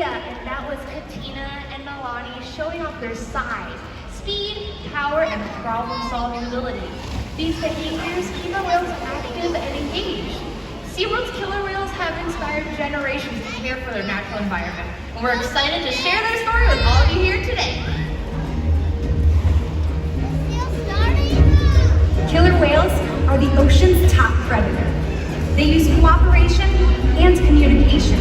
Malia, and that was Katina and Milani showing off their size, speed, power, and problem-solving ability. These behaviors keep our whales active and engaged. SeaWorld's killer whales have inspired generations to care for their natural environment, and we're excited to share their story with all of you here today. Killer whales are the ocean's top predator. They use cooperation and communication,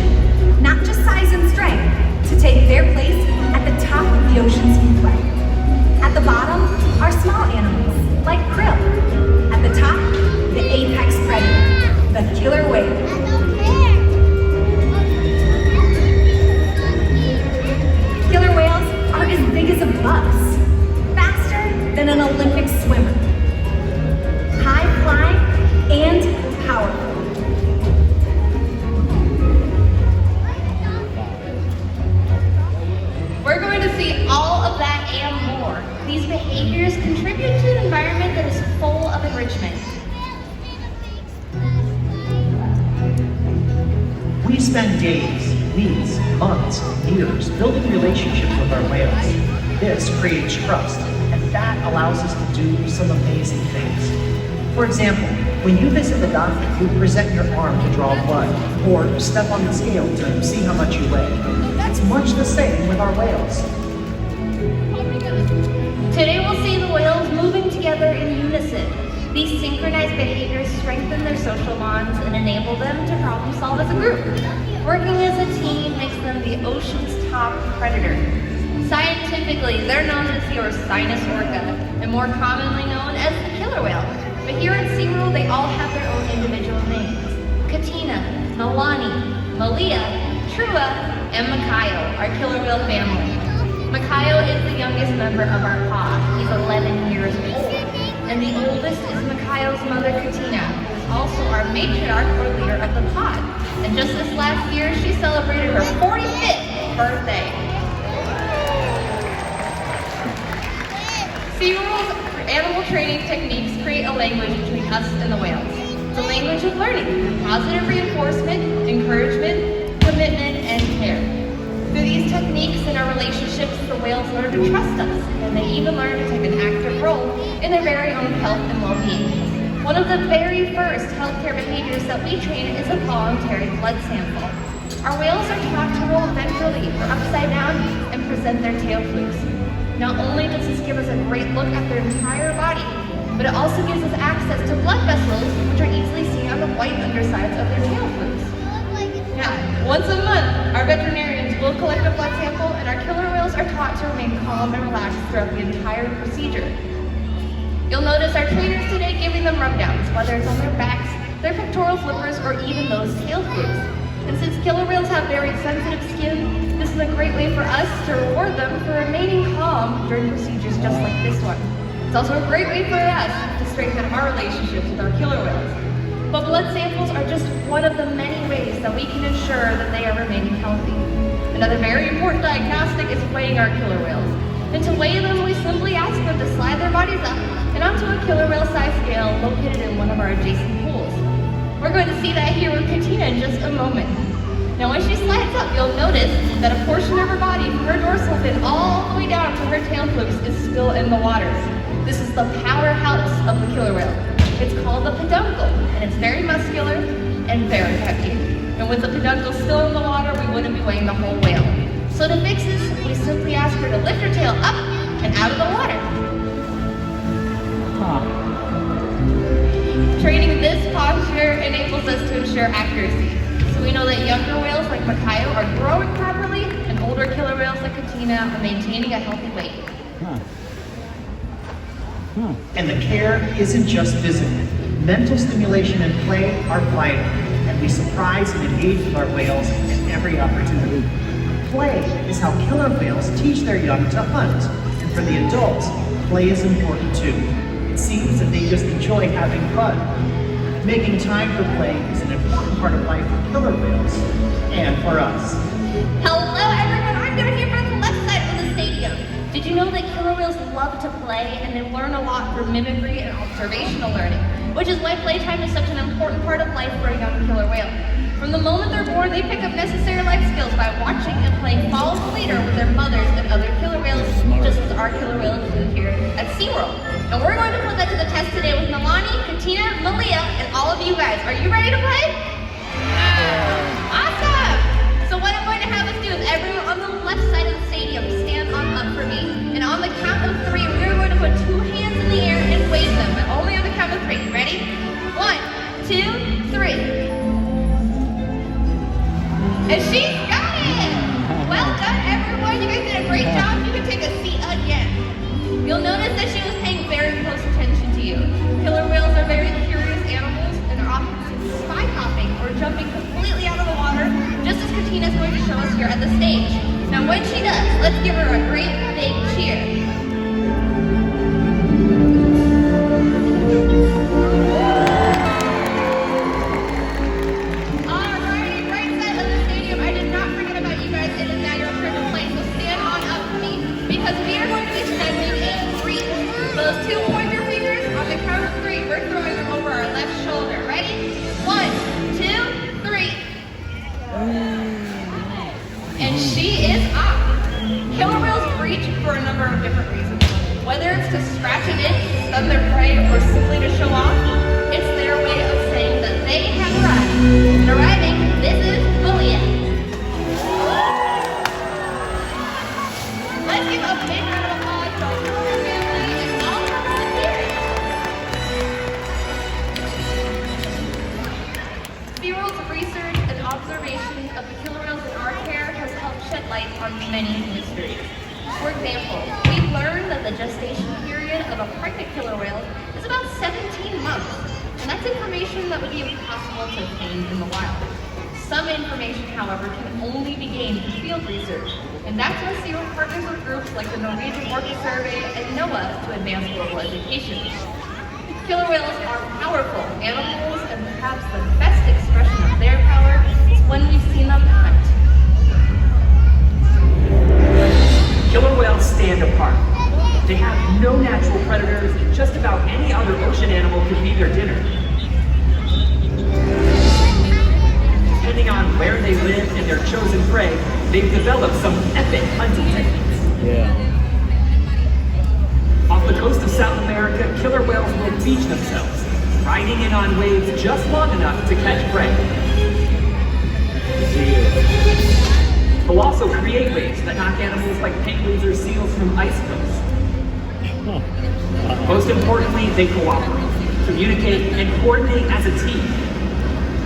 not just size and strength, to take their place at the top of the ocean's foodweb. At the bottom are small animals, like krill. At the top, the apex predator, the killer whale. Killer whales are as big as a bus, faster than an Olympic swimmer, high-flying and powerful. We're going to see all of that and more. These behaviors contribute to an environment that is full of enrichment. We spend days, weeks, months, years building relationships with our whales. This creates trust, and that allows us to do some amazing things. For example, when you visit the doctor, you present your arm to draw blood, or step on the scale to see how much you weigh. That's much the same with our whales. Today we'll see the whales moving together in unison. These synchronized behaviors strengthen their social bonds and enable them to problem solve as a group. Working as a team makes them the ocean's top predator. Scientifically, they're known as the Orcinus orca, and more commonly known as the killer whale. But here at SeaWorld, they all have their own individual names. Katina, Milani, Malia, Trua, and Makayo, our killer whale family. Makayo is the youngest member of our pod. He's 11 years old. And the oldest is Makayo's mother, Katina, who is also our matriarch or leader of the pod. And just this last year, she celebrated her 45th birthday. SeaWorld's animal training techniques create a language between us and the whales. It's a language of learning, positive reinforcement, encouragement, commitment, and care. Through these techniques and our relationships, the whales learn to trust us, and they even learn to take an active role in their very own health and well-being. One of the very first healthcare behaviors that we train is a voluntary blood sample. Our whales are taught to roll ventrally or upside down and present their tail flukes. Not only does this give us a great look at their entire body, but it also gives us access to blood vessels, which are easily seen on the white undersides of their tail flukes. Now, once a month, our veterinarians will collect a blood sample, and our killer whales are taught to remain calm and relaxed throughout the entire procedure. You'll notice our trainers today giving them rubdowns, whether it's on their backs, their pectoral flippers, or even those tail flukes. And since killer whales have very sensitive skin, this is a great way for us to reward them for remaining calm during procedures just like this one. It's also a great way for us to strengthen our relationships with our killer whales. But blood samples are just one of the many ways that we can ensure that they are remaining healthy. Another very important diagnostic is weighing our killer whales. And to weigh them, we simply ask them to slide their bodies up and onto a killer whale size scale located in one of our adjacent pools. We're going to see that here with Katina in just a moment. Now when she slides up, you'll notice that a portion of her body from her dorsal fin all the way down to her tail flukes is still in the water. This is the powerhouse of the killer whale. It's called the peduncle, and it's very muscular and very heavy. And with the peduncle still in the water, we wouldn't be weighing the whole whale. So to fix this, we simply ask her to lift her tail up and out of the water. Training this posture enables us to ensure accuracy. So we know that younger whales like Makayo are growing properly, and older killer whales like Katina are maintaining a healthy weight. And the care isn't just physical. Mental stimulation and play are vital, and we surprise and engage with our whales at every opportunity. Play is how killer whales teach their young to hunt, and for the adults, play is important too. It seems that they just enjoy having fun. Making time for play is an important part of life for killer whales, and for us. Hello everyone, I'm down here for the left side of the stadium. Did you know that killer whales love to play, and they learn a lot through mimicry and observational learning, which is why playtime is such an important part of life for a young killer whale. From the moment they're born, they pick up necessary life skills by watching and playing follow the leader with their mothers and other killer whales, just as our killer whales do here at SeaWorld. And we're going to put that to the test today with Milani, Katina, Malia, and all of you guys. Are you ready to play? Awesome! So what I'm going to have us do is everyone on the left side of the stadium stand on up for me. And on the count of 3, we are going to put 2 hands in the air and wave them, but only on the count of 3. Ready? 1, 2, 3. And she's got it! Well done, everyone. You guys did a great job. You can take a seat again. You'll notice that she was paying very close attention to you. Killer whales are very curious animals and are often seen spy hopping or jumping completely out of the water, just as Katina is going to show us here at the stage. Now, when she does, let's give her a great big cheer. And she is off. Killer whales breach for a number of different reasons. Whether it's to scratch an itch, stun their prey, or simply to show off, it's their way of saying that they have arrived. And arriving, this is Malia. Let's give a big round of applause to her family and all her volunteers. SeaWorld's research and observation of the killer whales in our care has helped shed light on many mysteries. For example, we've learned that the gestation period of a pregnant killer whale is about 17 months, and that's information that would be impossible to obtain in the wild. Some information, however, can only be gained through field research, and that's why SeaWorld partners with groups like the Norwegian Orca Survey and NOAA to advance global education. Killer whales are powerful animals, and perhaps the best expression of their power is when we've seen them hunt. Killer whales stand apart. They have no natural predators, and just about any other ocean animal could be their dinner. Depending on where they live and their chosen prey, they've developed some epic hunting techniques. Off the coast of South America, killer whales will beach themselves, riding in on waves just long enough to catch prey. They'll also create waves that knock animals like penguins or seals from ice cliffs. Most importantly, they cooperate, communicate, and coordinate as a team.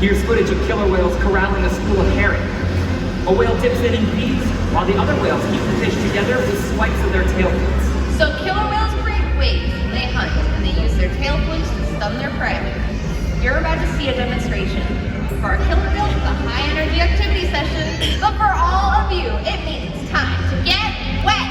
Here's footage of killer whales corralling a school of herring. A whale dips in and feeds, while the other whales keep the fish together with swipes of their tail fins. So killer whales create waves, and they hunt, and they use their tail flukes to stun their prey. You're about to see a demonstration. For our killer whales, it's a high-energy activity session, but for all of you, it means it's time to get wet!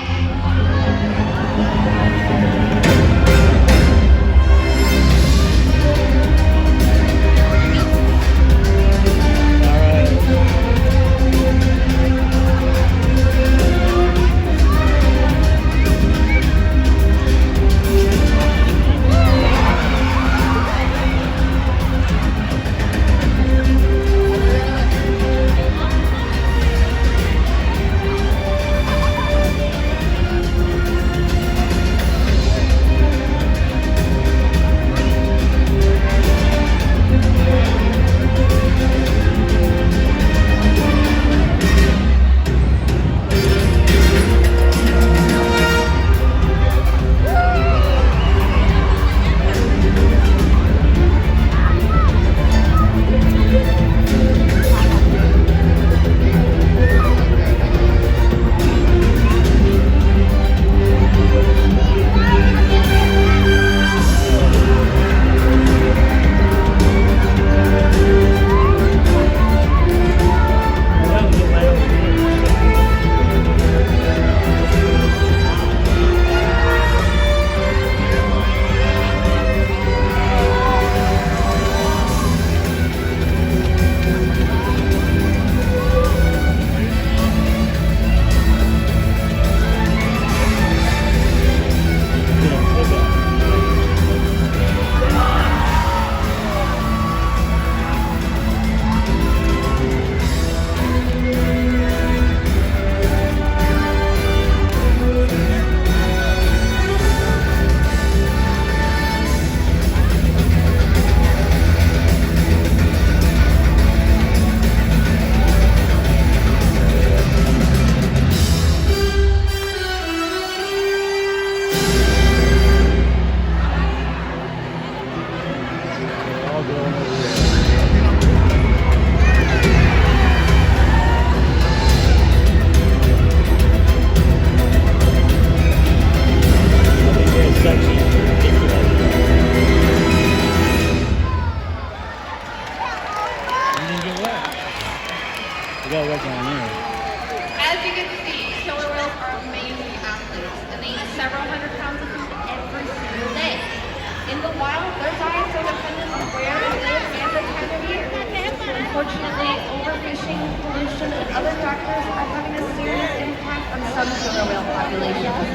Unfortunately, overfishing, pollution, and other factors are having a serious impact on some killer whale populations.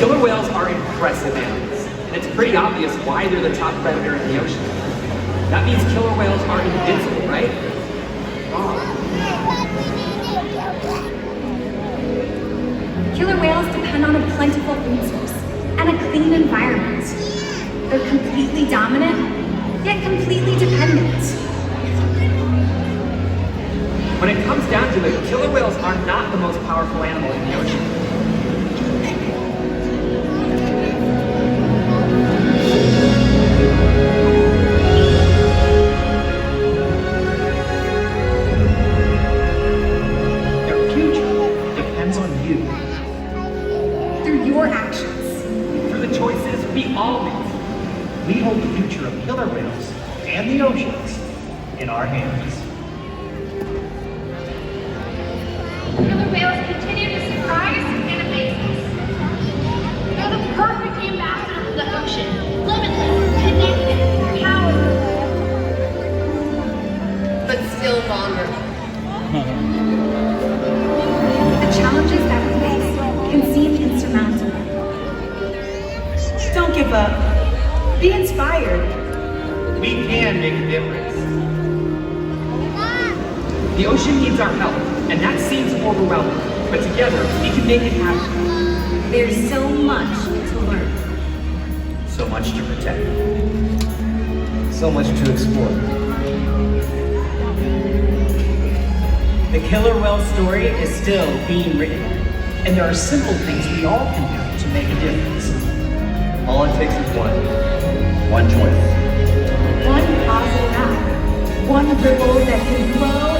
Killer whales are impressive animals, and it's pretty obvious why they're the top predator in the ocean. That means killer whales are invincible, right? Wrong. Killer whales depend on a plentiful food source and a clean environment. They're completely dominant, yet completely dependent. When it comes down to it, killer whales are not the most powerful animal in the ocean. Their future depends on you. Through your actions. Through the choices we all make. We hold the future of killer whales and the oceans in our hands. Killer whales continue to surprise and amaze us. They're the perfect ambassador for the ocean. Limitless, connected, powerful. But still vulnerable. The challenges that we face can seem insurmountable. Don't give up. Be inspired. We can make a difference. The ocean needs our help, and that seems overwhelming. But together, we can make it happen. There's so much to learn. So much to protect. So much to explore. The killer whale story is still being written. And there are simple things we all can do to make a difference. All it takes is one choice. One positive act. One ripple that can grow